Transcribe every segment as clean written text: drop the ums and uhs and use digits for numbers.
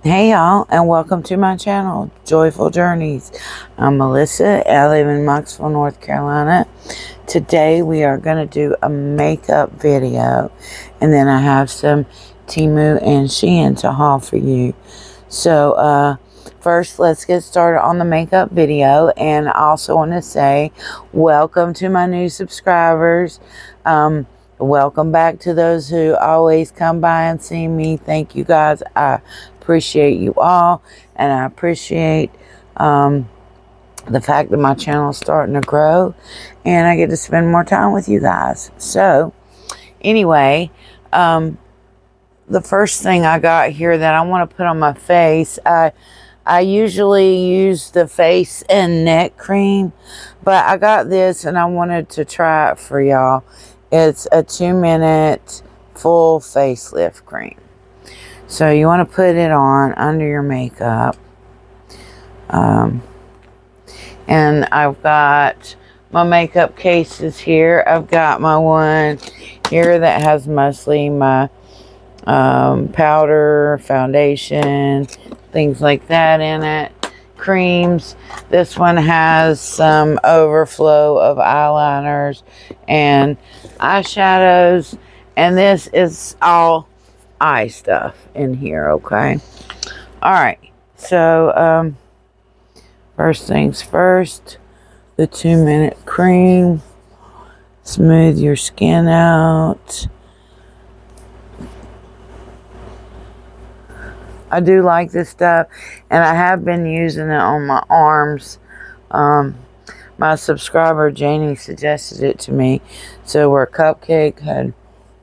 Hey y'all, and welcome to my channel, Joyful Journeys. I'm Melissa. I live in Knoxville, North Carolina. Today we are going to do a makeup video, and then I have some Temu and Shein to haul for you. So first, let's get started on the makeup video. And I also want to say welcome to my new subscribers. Welcome back to those who always come by and see me. Thank you guys. I appreciate you all, and I appreciate the fact that my channel is starting to grow and I get to spend more time with you guys. So anyway, the first thing I got here that I want to put on my face, I usually use the face and neck cream, but I got this and I wanted to try it for y'all. It's a 2-minute full facelift cream. So you want to put it on under your makeup. And I've got my makeup cases here. I've got my one here that has mostly my powder, foundation, things like that in it. Creams. This one has some overflow of eyeliners and eyeshadows, and this is all eye stuff in here. Okay, all right, so first things first, the 2-minute cream. Smooth your skin out. I do like this stuff, and I have been using it on my arms. My subscriber Janie suggested it to me, so where Cupcake had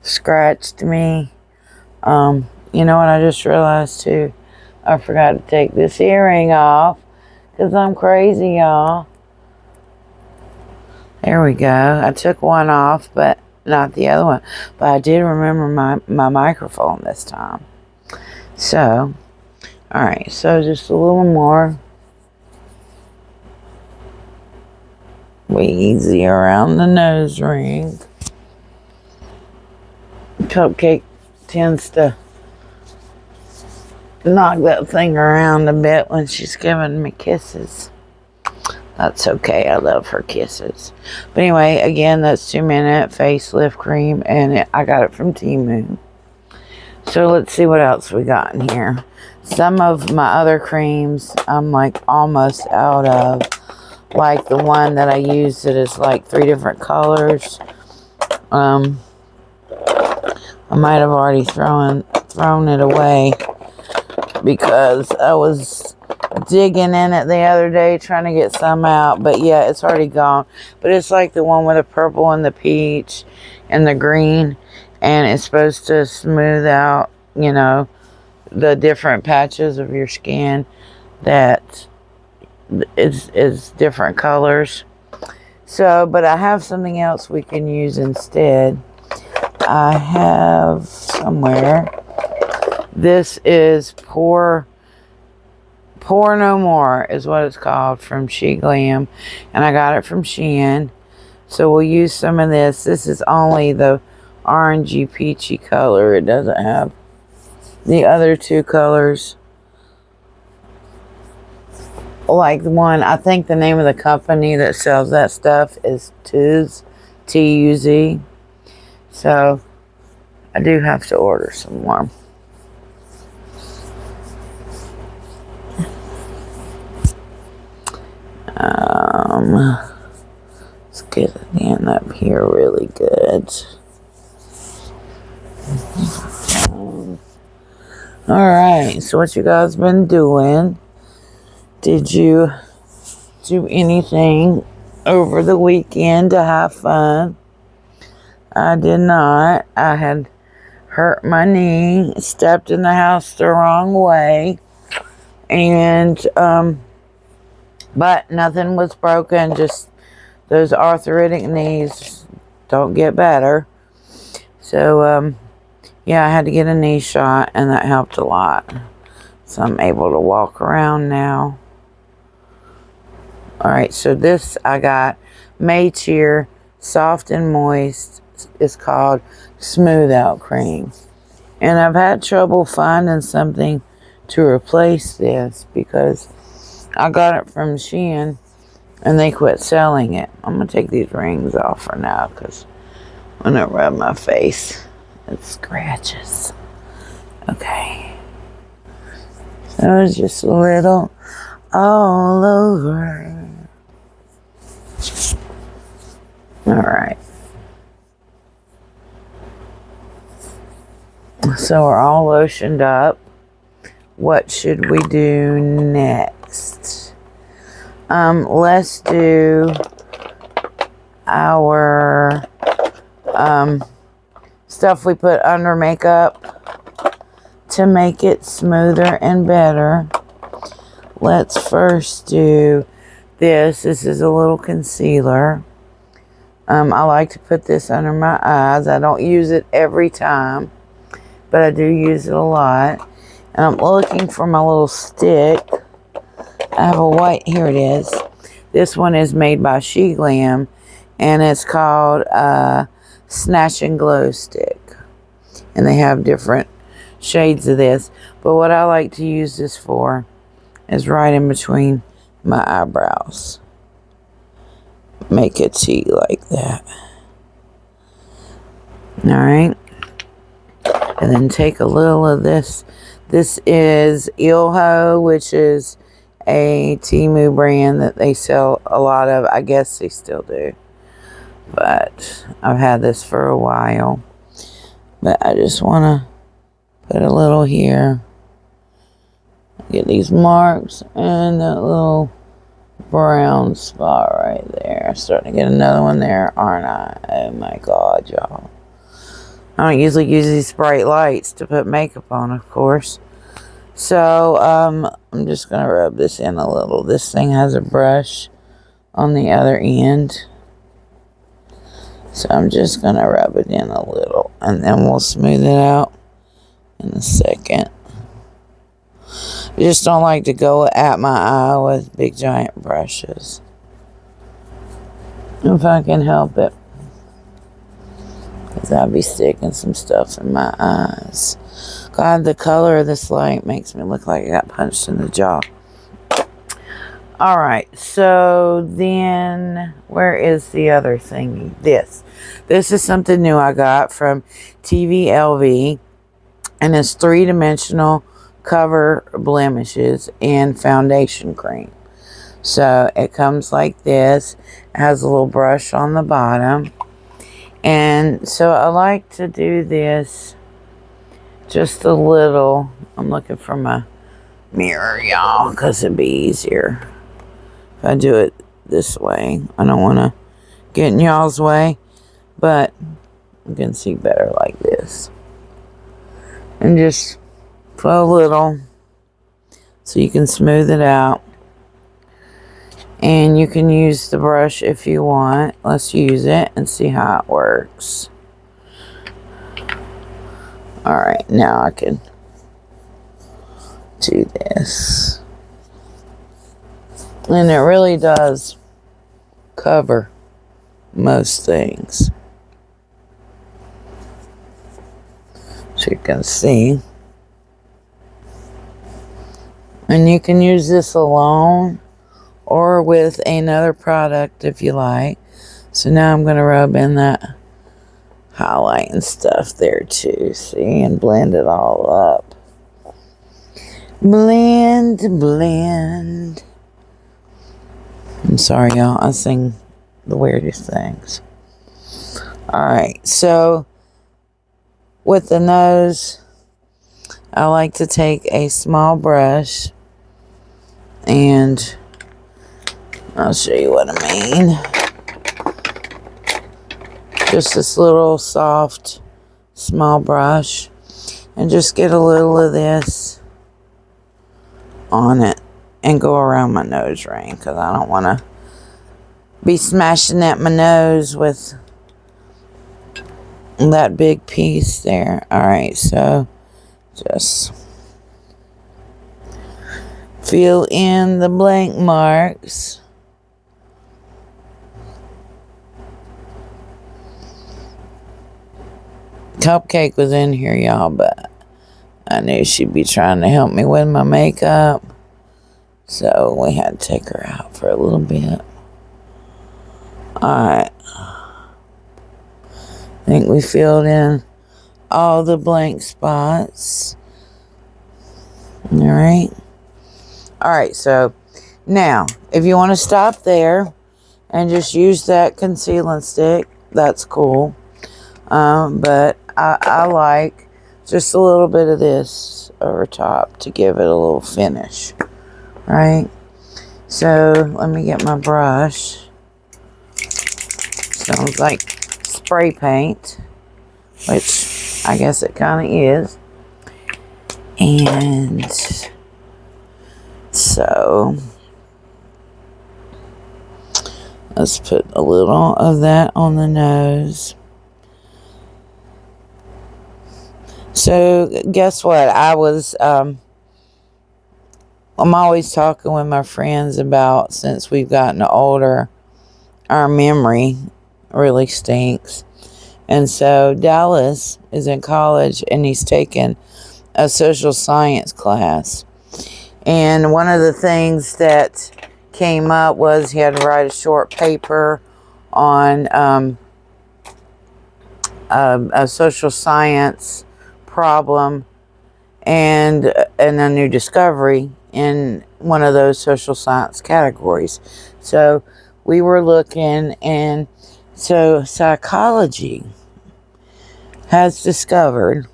scratched me. You know what I just realized too? I forgot to take this earring off because I'm crazy, y'all. There we go. I took one off, but not the other one. But I did remember my microphone this time. So, alright, so just a little more. Easy around the nose ring. Cupcake tends to knock that thing around a bit when she's giving me kisses. That's okay. I love her kisses. But anyway, again, that's 2-minute facelift cream, and I got it from Temu. So let's see what else we got in here. Some of my other creams I'm like almost out of. Like the one that I use that is like 3 different colors. I might have already thrown it away because I was digging in it the other day trying to get some out. But yeah, it's already gone. But it's like the one with the purple and the peach and the green. And it's supposed to smooth out, you know, the different patches of your skin that is different colors. So, but I have something else we can use instead. I have somewhere. This is Pour No More is what it's called, from She Glam, and I got it from Shein. So we'll use some of this. This is only the orangey peachy color. It doesn't have the other 2 colors. Like the one, I think the name of the company that sells that stuff is Tuz, T-U-Z. So I do have to order some more. Let's get it in up here really good. Alright, so what you guys been doing? Did you do anything over the weekend to have fun? I did not. I had hurt my knee, stepped in the house the wrong way, and but nothing was broken. Just those arthritic knees don't get better. So yeah, I had to get a knee shot, and that helped a lot. So I'm able to walk around now. Alright, so this I got May Cheer Soft and Moist. It's called Smooth Out Cream. And I've had trouble finding something to replace this because I got it from Shein and they quit selling it. I'm going to take these rings off for now because when I rub my face, it scratches. Okay. So it's just a little all over. Alright. So we're all lotioned up. What should we do next? Let's do our stuff we put under makeup to make it smoother and better. Let's first do this. This is a little concealer. I like to put this under my eyes. I don't use it every time, but I do use it a lot. And I'm looking for my little stick. I have a white, here it is. This one is made by She Glam, and it's called Snatch and Glow Stick. And they have different shades of this. But what I like to use this for is right in between my eyebrows. Make it tea like that. Alright. And then take a little of this. This is yall, which is a Temu brand that they sell a lot of. I guess they still do. But I've had this for a while. But I just want to put a little here. Get these marks and that little brown spot right there. Starting to get another one there, aren't I? Oh my god, y'all. I don't usually use these bright lights to put makeup on, of course. So, I'm just going to rub this in a little. This thing has a brush on the other end. So I'm just going to rub it in a little. And then we'll smooth it out in a second. I just don't like to go at my eye with big giant brushes. If I can help it. Because I'll be sticking some stuff in my eyes. God, the color of this light makes me look like I got punched in the jaw. Alright, so then where is the other thingy? This is something new I got from TVLV. And it's 3-dimensional cover blemishes and foundation cream. So it comes like this. It has a little brush on the bottom. And so I like to do this just a little. I'm looking for my mirror, y'all, because it'd be easier if I do it this way. I don't want to get in y'all's way, but you can see better like this. And just put a little so you can smooth it out. And you can use the brush if you want. Let's use it and see how it works. Alright, now I can do this. And it really does cover most things. So you can see. And you can use this alone or with another product if you like. So now I'm going to rub in that highlight and stuff there too. See? And blend it all up. Blend, blend. I'm sorry, y'all. I sing the weirdest things. Alright, so with the nose, I like to take a small brush and I'll show you what I mean. Just this little soft, small brush. And just get a little of this on it. And go around my nose ring. Because I don't want to be smashing at my nose with that big piece there. Alright, so just fill in the blank marks. Cupcake was in here, y'all, but I knew she'd be trying to help me with my makeup. So we had to take her out for a little bit. Alright. I think we filled in all the blank spots. Alright. Alright, so now, if you want to stop there and just use that concealing stick, that's cool. But I like just a little bit of this over top to give it a little finish. Right? So, let me get my brush. Sounds like spray paint, which I guess it kind of is. And so, let's put a little of that on the nose. So, guess what? I'm always talking with my friends about, since we've gotten older, our memory really stinks. And so Dallas is in college and he's taking a social science class. And one of the things that came up was he had to write a short paper on a social science problem and a new discovery in one of those social science categories. So we were looking, and so psychology has discovered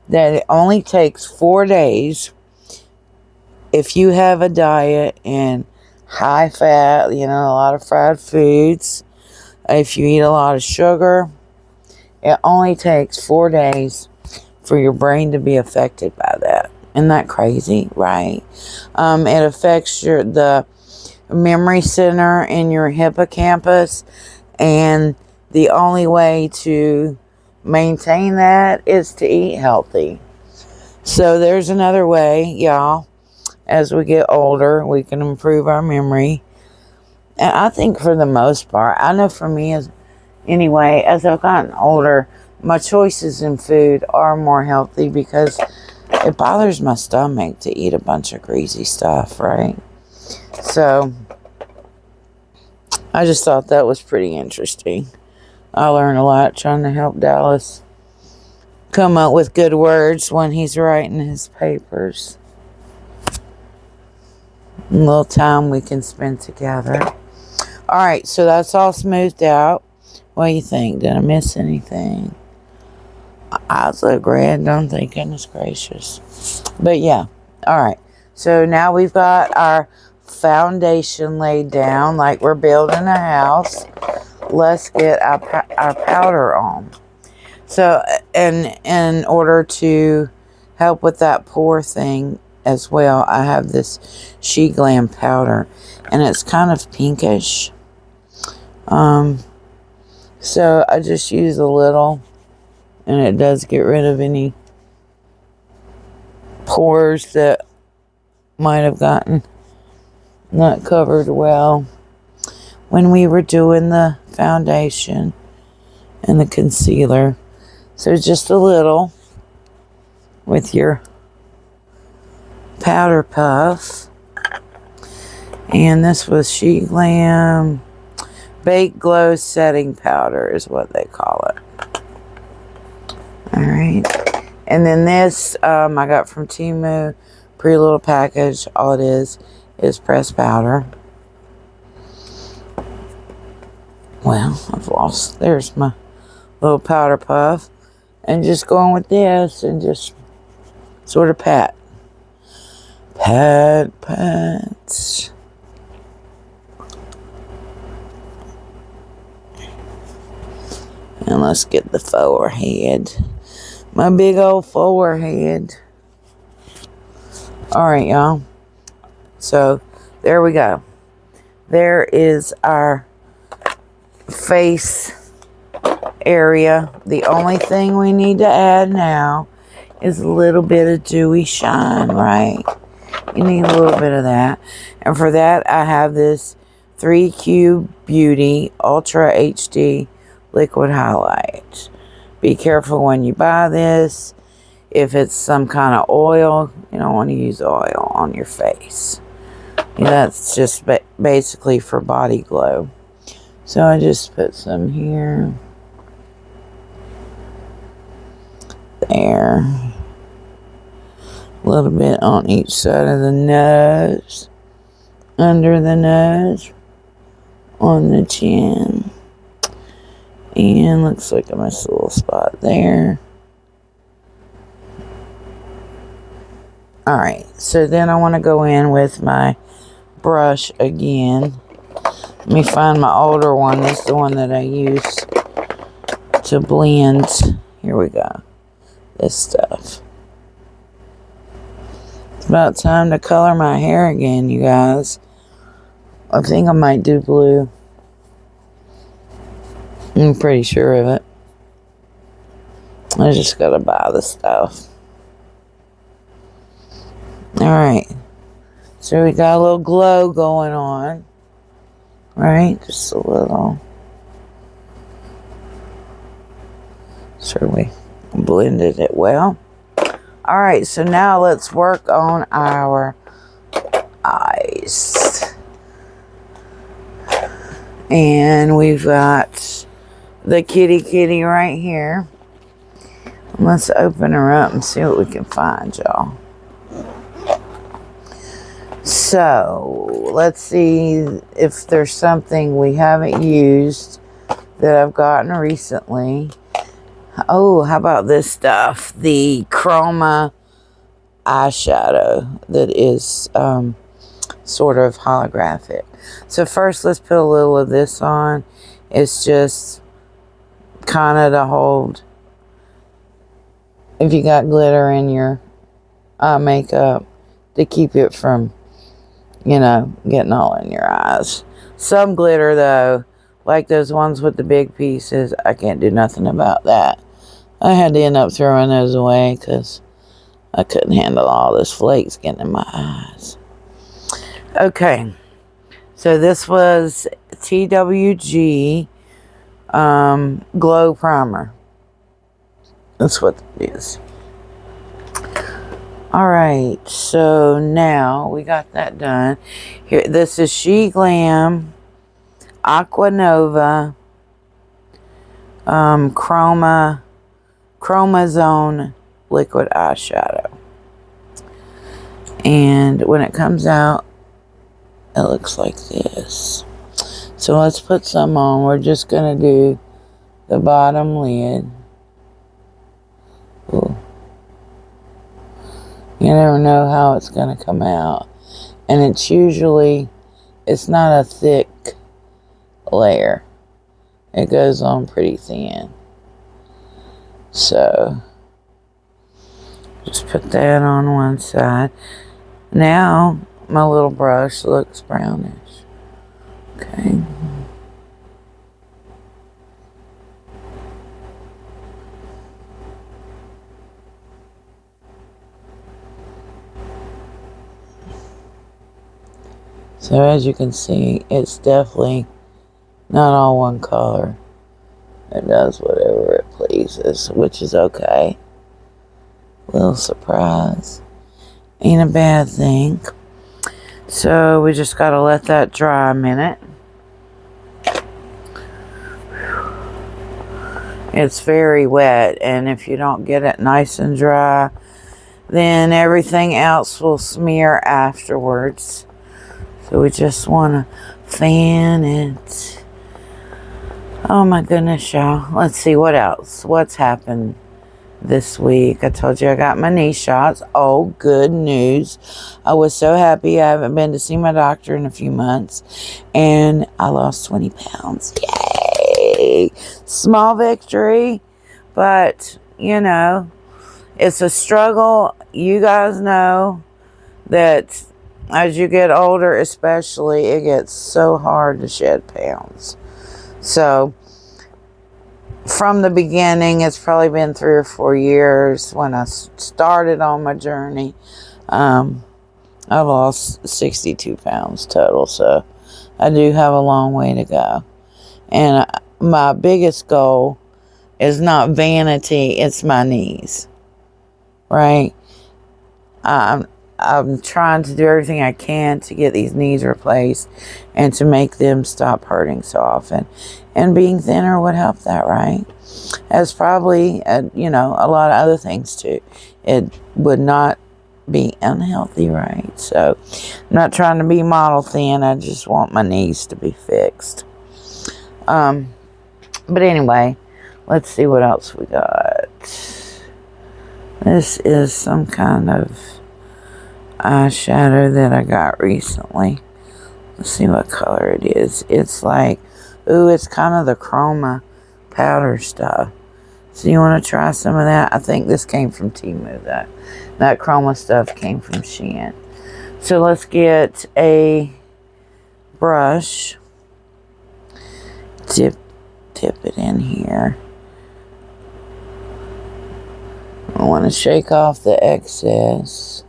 that it only takes 4 days if you have a diet in high fat, a lot of fried foods, if you eat a lot of sugar, it only takes 4 days for your brain to be affected by that. Isn't that crazy, right? It affects the memory center in your hippocampus, and the only way to maintain that is to eat healthy. So there's another way, y'all. As we get older, we can improve our memory. And I think for the most part, I know for me, as I've gotten older, my choices in food are more healthy because it bothers my stomach to eat a bunch of greasy stuff, right? So, I just thought that was pretty interesting. I learned a lot trying to help Dallas come up with good words when he's writing his papers. A little time we can spend together. Alright, so that's all smoothed out. What do you think? Did I miss anything? Eyes look red, don't they? Goodness gracious. But yeah, alright. So now we've got our foundation laid down like we're building a house. Let's get our powder on. So, in order to help with that pore thing as well, I have this She Glam powder, and it's kind of pinkish. So I just use a little, and it does get rid of any pores that might have gotten not covered well when we were doing the foundation and the concealer. So just a little with your powder puff. And this was She Glam Bake Glow Setting Powder is what they call it. Alright. And then this I got from Temu. Pretty little package. All it is pressed powder. Well, I've lost. There's my little powder puff. And just going with this and just sort of pat. Pat. And let's get the forehead. My big old forehead. Alright, y'all. So, there we go. There is our face area. The only thing we need to add now is a little bit of dewy shine, right? You need a little bit of that. And for that, I have this 3Q Beauty Ultra HD Liquid Highlight. Be careful when you buy this. If it's some kind of oil, you don't want to use oil on your face. That's just basically for body glow. So I just put some here. There. A little bit on each side of the nose. Under the nose. On the chin. And looks like I missed a little spot there. Alright, so then I want to go in with my brush again. Let me find my older one. This is the one that I use to blend. Here we go. This stuff. It's about time to color my hair again, you guys. I think I might do blue. I'm pretty sure of it. I just gotta buy the stuff. Alright. So we got a little glow going on. Right? Just a little. So we blended it well. Alright, so now let's work on our eyes. And we've got the kitty right here. Let's open her up and see what we can find, y'all. So, let's see if there's something we haven't used that I've gotten recently. Oh, how about this stuff? The Chroma eyeshadow that is sort of holographic. So first, let's put a little of this on. It's just kind of to hold, if you got glitter in your eye makeup, to keep it from, you know, getting all in your eyes. Some glitter, though, like those ones with the big pieces, I can't do nothing about that. I had to end up throwing those away because I couldn't handle all this flakes getting in my eyes. Okay, so this was TWG Glow Primer. That's what it is. Alright, so now we got that done. Here, this is She Glam Aqua Nova Chromazone liquid eyeshadow. And when it comes out, it looks like this. So let's put some on. We're just going to do the bottom lid. Ooh. You never know how it's going to come out. And it's usually, it's not a thick layer. It goes on pretty thin. So, just put that on one side. Now, my little brush looks brownish. Okay. So as you can see, it's definitely not all one color. It does whatever it pleases, which is okay. Little surprise. Ain't a bad thing. So we just gotta let that dry a minute. It's very wet, and if you don't get it nice and dry, then everything else will smear afterwards. So we just want to fan it. Oh my goodness, y'all. Let's see what else. What's happened this week? I told you I got my knee shots. Oh, good news. I was so happy. I haven't been to see my doctor in a few months. And I lost 20 pounds. Yay! Small victory. But, you know, it's a struggle. You guys know that as you get older, especially, it gets so hard to shed pounds. So, from the beginning, it's probably been 3 or 4 years when I started on my journey. I lost 62 pounds total, so I do have a long way to go. And my biggest goal is not vanity, it's my knees. right? I'm trying to do everything I can to get these knees replaced and to make them stop hurting so often. And being thinner would help that, right? As probably, you know, a lot of other things too. It would not be unhealthy, right? So I'm not trying to be model thin. I just want my knees to be fixed. But anyway, let's see what else we got. This is some kind of eyeshadow that I got recently. Let's see what color it is. It's like, ooh, it's kind of the chroma powder stuff. So you want to try some of that? I think this came from Temu. That chroma stuff came from Shein. So let's get a brush. Dip it in here. I want to shake off the excess.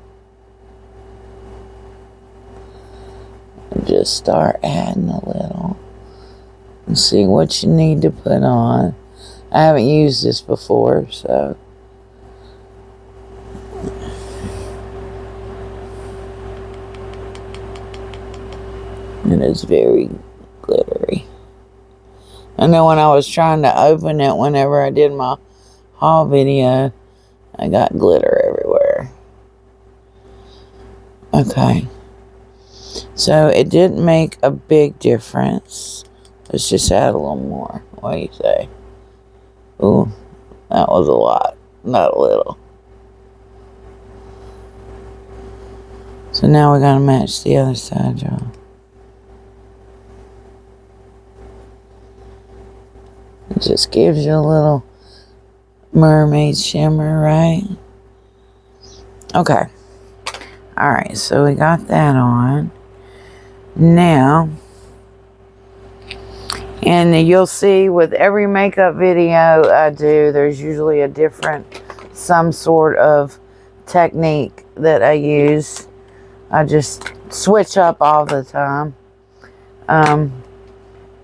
And just start adding a little. And see what you need to put on. I haven't used this before, so. It is very glittery. I know when I was trying to open it whenever I did my haul video, I got glitter everywhere. Okay. So it didn't make a big difference. Let's just add a little more. What do you say? Ooh, that was a lot, not a little. So now we gotta match the other side, y'all. It just gives you a little mermaid shimmer, right? Okay. Alright, so we got that on. Now, and you'll see with every makeup video I do, there's usually a different, some sort of technique that I use. I just switch up all the time.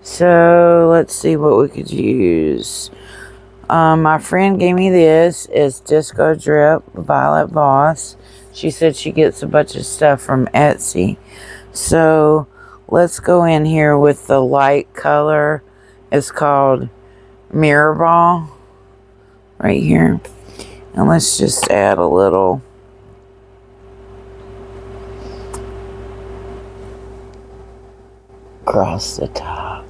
So let's see what we could use. My friend gave me this. It's Disco Drip Violet Voss. She said she gets a bunch of stuff from Etsy. So let's go in here with the light color. It's called Mirror Ball right here. And let's just add a little. Across the top.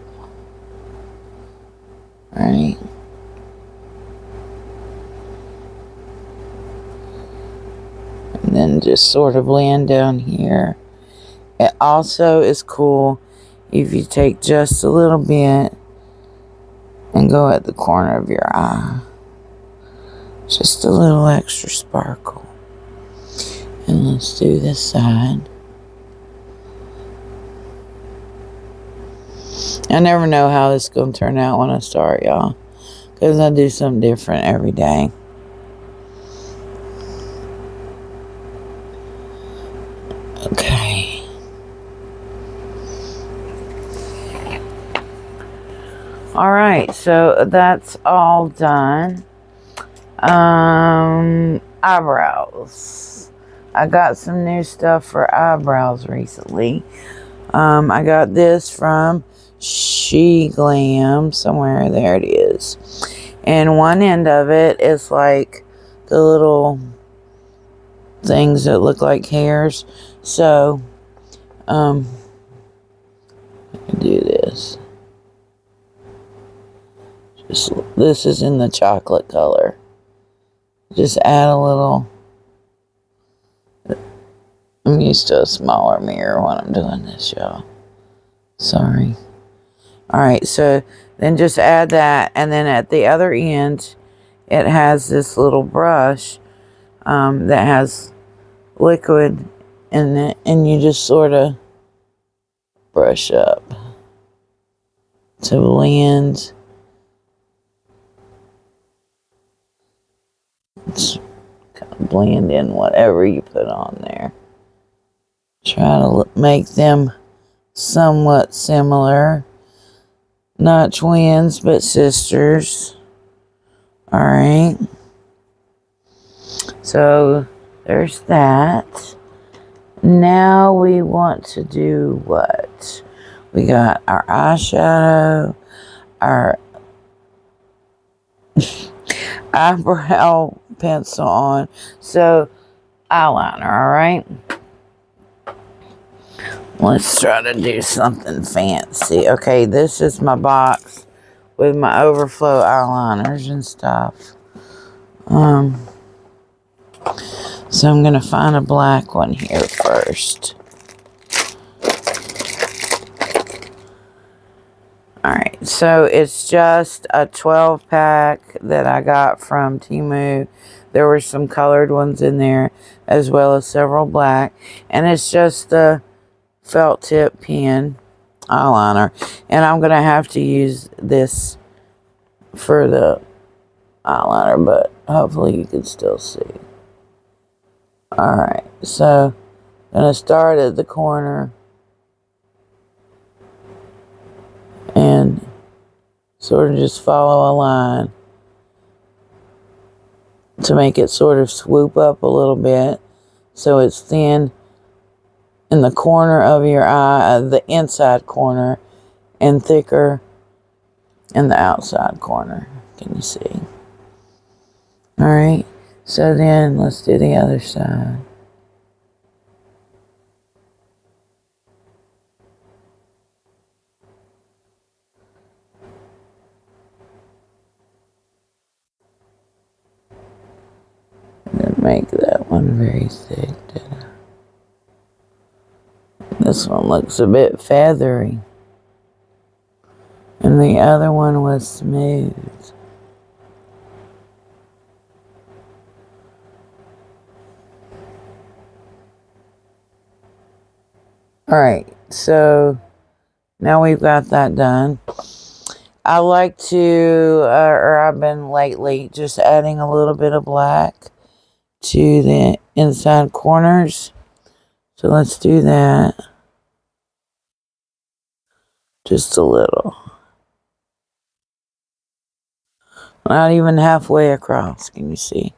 Right. And then just sort of land down here. It also is cool if you take just a little bit and go at the corner of your eye. Just a little extra sparkle. And let's do this side. I never know how this is going to turn out when I start, y'all. Because I do something different every day. Okay. Alright, so that's all done. Eyebrows. I got some new stuff for eyebrows recently. I got this from She Glam, somewhere there it is. And one end of it is like the little things that look like hairs. So, I can do this. Just, this is in the chocolate color. Just add a little. I'm used to a smaller mirror when I'm doing this, y'all. Sorry. Alright, so then just add that, and then at the other end, it has this little brush that has liquid in it, and you just sort of brush up to blend. Just kind of blend in whatever you put on there. Try to make them somewhat similar. Not twins, but sisters. Alright. So So there's that. Now we want to do what? We got our eyeshadow, our eyebrow pencil on. So eyeliner, alright? Let's try to do something fancy. Okay, this is my box with my overflow eyeliners and stuff. So I'm gonna find a black one here first. Alright, so it's just a 12 pack that I got from Temu. There were some colored ones in there, as well as several black. And it's just the felt tip pen eyeliner. And I'm going to have to use this for the eyeliner, but hopefully you can still see. Alright, so I'm going to start at the corner and sort of just follow a line to make it sort of swoop up a little bit so it's thin in the corner of your eye, the inside corner, and thicker in the outside corner. Can you see? Alright, so then let's do the other side. I didn't make that one very thick, did I? This one looks a bit feathery. And the other one was smooth. Alright, so now we've got that done. I like to, or I've been lately, just adding a little bit of black to the inside corners. So let's do that. Just a little. Not even halfway across, can you see?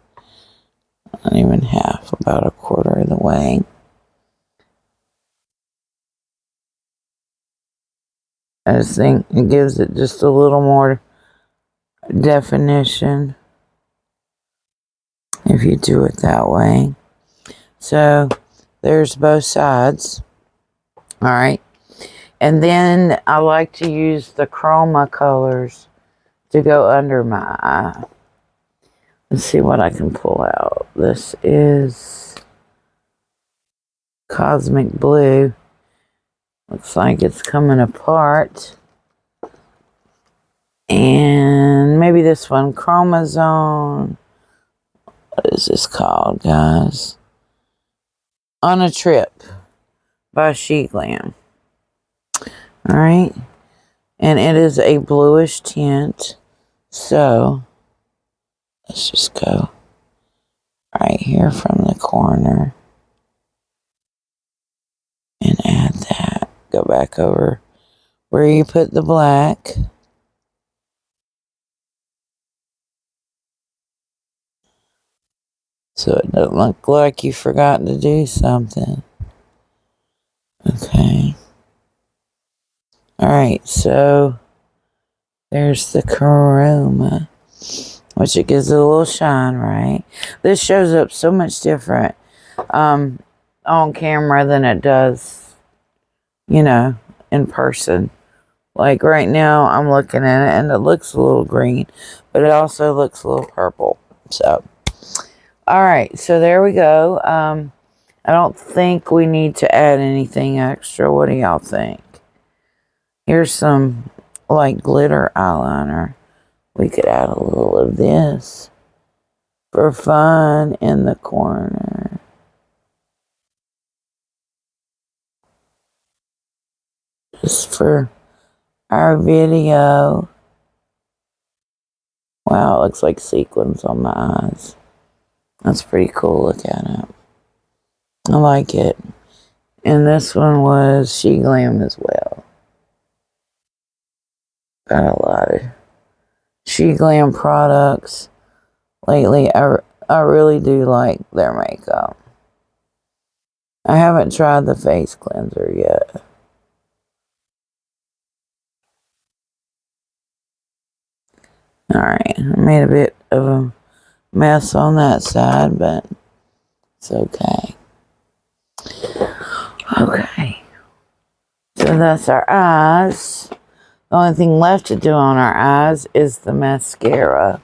Not even half, about a quarter of the way. I just think it gives it just a little more definition if you do it that way. So there's both sides. Alright. And then I like to use the chroma colors to go under my eye. Let's see what I can pull out. This is Cosmic Blue. Looks like it's coming apart. And maybe this one, Chromazone. What is this called, guys? On a Trip by Shein. Alright. And it is a bluish tint. So, let's just go right here from the corner and add that. Go back over where you put the black. So it doesn't look like you forgot to do something. Okay. Alright, so there's the chroma, which it gives it a little shine, right? This shows up so much different on camera than it does, you know, in person. Like right now, I'm looking at it and it looks a little green, but it also looks a little purple. So, alright, so there we go. I don't think we need to add anything extra. What do y'all think? Here's some, like, glitter eyeliner. We could add a little of this for fun in the corner. Just for our video. Wow, it looks like sequins on my eyes. That's pretty cool. Look at it. I like it. And this one was She Glam as well. Got a lot of She Glam products lately. I really do like their makeup. I haven't tried the face cleanser yet. Alright, I made a bit of a mess on that side, but it's okay. Okay. So that's our eyes. The only thing left to do on our eyes is the mascara.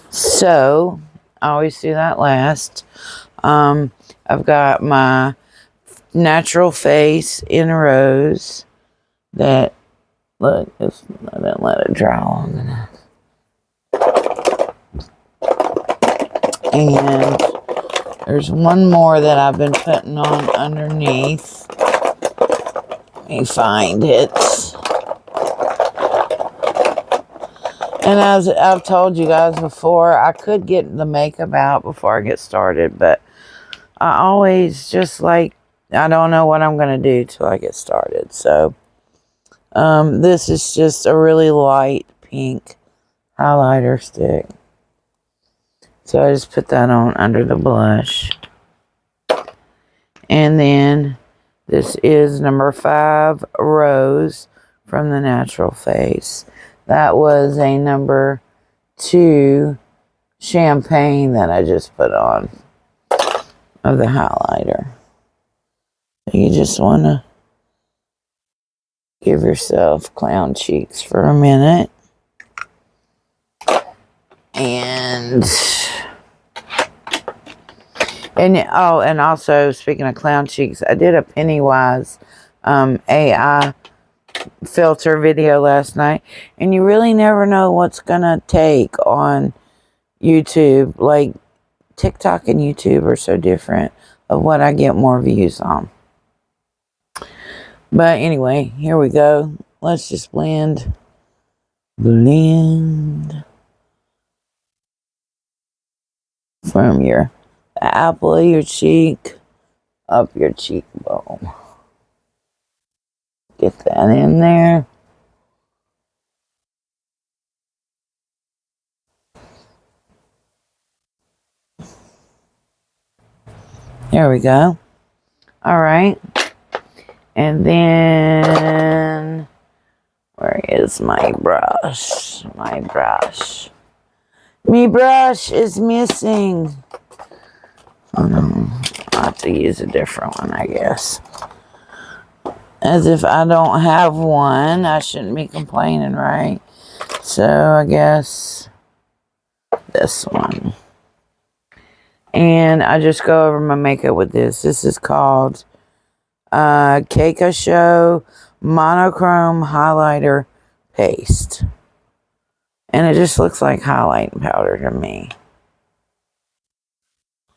So, I always do that last. I've got my Natural Face in Rose that, look, I didn't let it dry long enough. And there's one more that I've been putting on underneath. Let me find it. And as I've told you guys before, I could get the makeup out before I get started, but I always just like, I don't know what I'm going to do till I get started. So, this is just a really light pink highlighter stick. So I just put that on under the blush. And then this is number 5 Rose from the Natural Face. That was a number 2 champagne that I just put on of the highlighter. You just want to give yourself clown cheeks for a minute. And also, speaking of clown cheeks, I did a Pennywise AI filter video last night, and you really never know what's gonna take on YouTube. Like, TikTok and YouTube are so different of what I get more views on. But anyway, here we go. Let's just blend from the apple of your cheek up your cheekbone. Get that in there. There we go. All right. And then, where is my brush? My brush is missing. Oh no, I'll have to use a different one, I guess. As if I don't have one. I shouldn't be complaining, right? So I guess this one. And I just go over my makeup with this. This is called Keiko Show Monochrome Highlighter Paste. And it just looks like highlighting powder to me.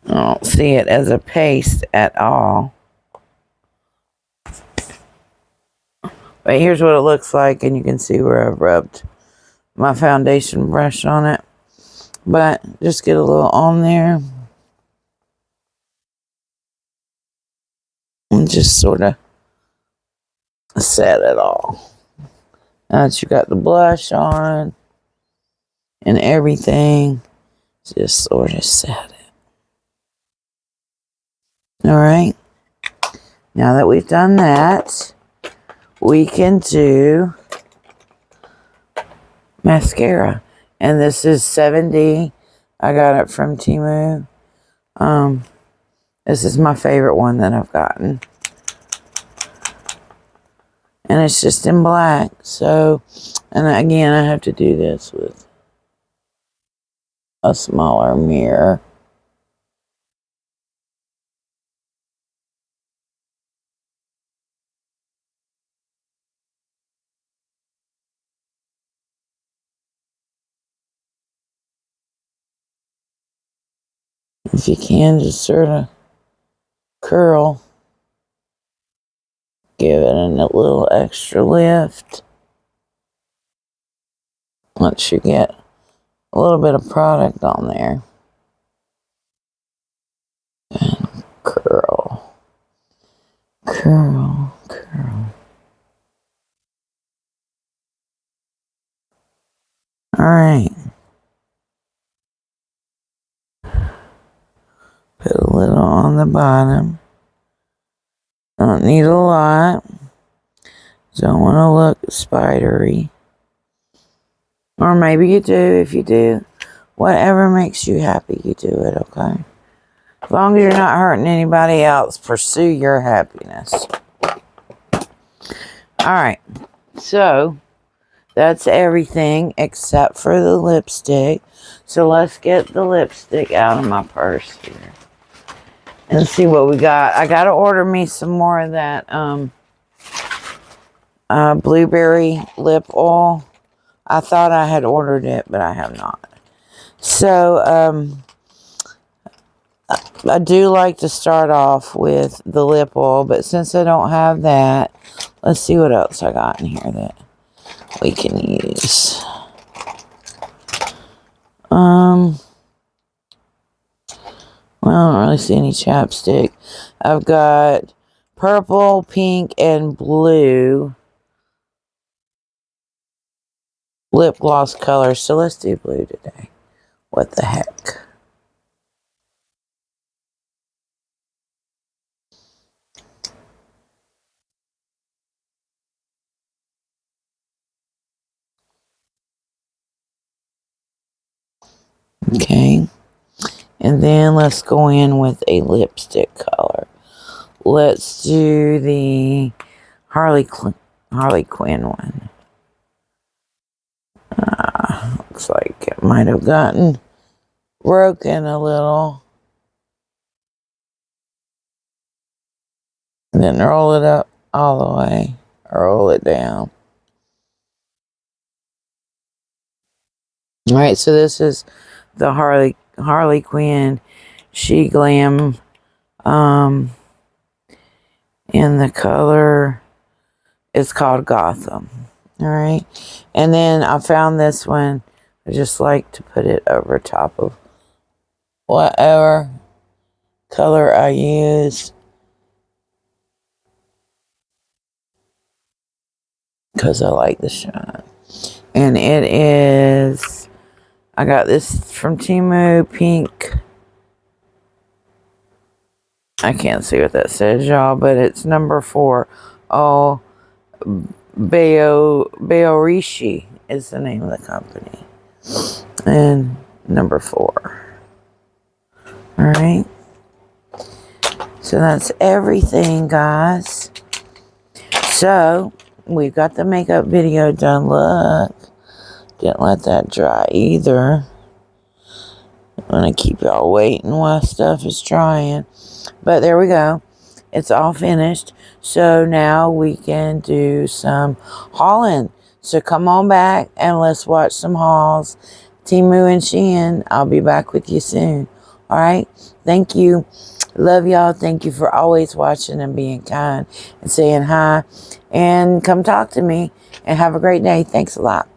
I don't see it as a paste at all. But here's what it looks like, and you can see where I've rubbed my foundation brush on it. But just get a little on there. And just sort of set it all. Now that you got the blush on and everything, just sort of set it. Alright. Now that we've done that, we can do mascara. And this is 7D. I got it from Temu. This is my favorite one that I've gotten. And it's just in black. So, and again, I have to do this with a smaller mirror. If you can, just sort of curl. Give it a little extra lift. Once you get a little bit of product on there. And curl. Curl, curl. Alright. little on the bottom. Don't need a lot. Don't want to look spidery. Or maybe you do. If you do, whatever makes you happy, you do it, okay? As long as you're not hurting anybody else, pursue your happiness. Alright, so that's everything except for the lipstick. So let's get the lipstick out of my purse here and see what we got. I gotta order me some more of that blueberry lip oil. I thought I had ordered it, but I have not. So I do like to start off with the lip oil, but since I don't have that, let's see what else I got in here that we can use. Well, I don't really see any chapstick. I've got purple, pink, and blue lip gloss colors. So let's do blue today. What the heck? Okay. And then let's go in with a lipstick color. Let's do the Harley Quinn one. Looks like it might have gotten broken a little. And then roll it up all the way. Roll it down. Alright, so this is the Harley Quinn She Glam in the color, it's called Gotham. Alright, and then I found this one. I just like to put it over top of whatever color I use, because I like the shine. And it is, I got this from Temu, pink. I can't see what that says, y'all, but it's number 4. Oh, Bayorishi is the name of the company. And number 4. Alright. So that's everything, guys. So, we've got the makeup video done. Look. Didn't let that dry either. I'm going to keep y'all waiting while stuff is drying. But there we go. It's all finished. So now we can do some hauling. So come on back and let's watch some hauls. Temu and Shein, I'll be back with you soon. Alright? Thank you. Love y'all. Thank you for always watching and being kind and saying hi. And come talk to me. And have a great day. Thanks a lot.